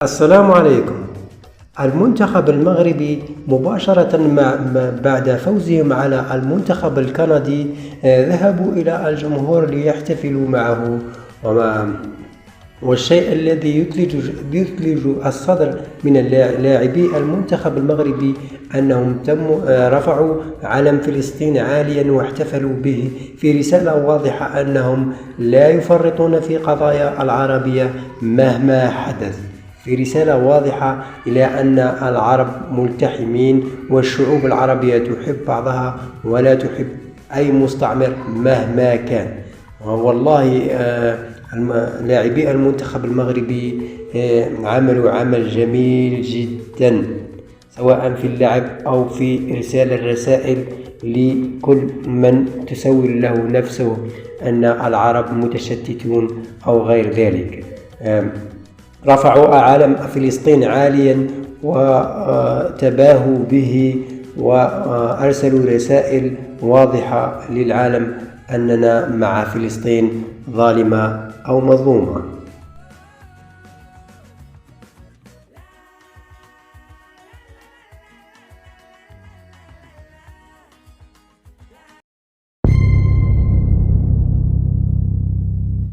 السلام عليكم. المنتخب المغربي مباشرة بعد فوزهم على المنتخب الكندي ذهبوا إلى الجمهور ليحتفلوا معه. والشيء الذي يثلج الصدر من لاعبي المنتخب المغربي أنهم رفعوا علم فلسطين عاليا واحتفلوا به في رسالة واضحة أنهم لا يفرطون في قضايا العربية مهما حدث، في رسالة واضحة إلى أن العرب ملتحمين والشعوب العربية تحب بعضها ولا تحب أي مستعمر مهما كان. والله لاعبي المنتخب المغربي عملوا عمل جميل جدا، سواء في اللعب أو في إرسال الرسائل لكل من تسول له نفسه أن العرب متشتتون أو غير ذلك. رفعوا علم فلسطين عاليا وتباهوا به وأرسلوا رسائل واضحة للعالم أننا مع فلسطين ظالمة أو مظلومة.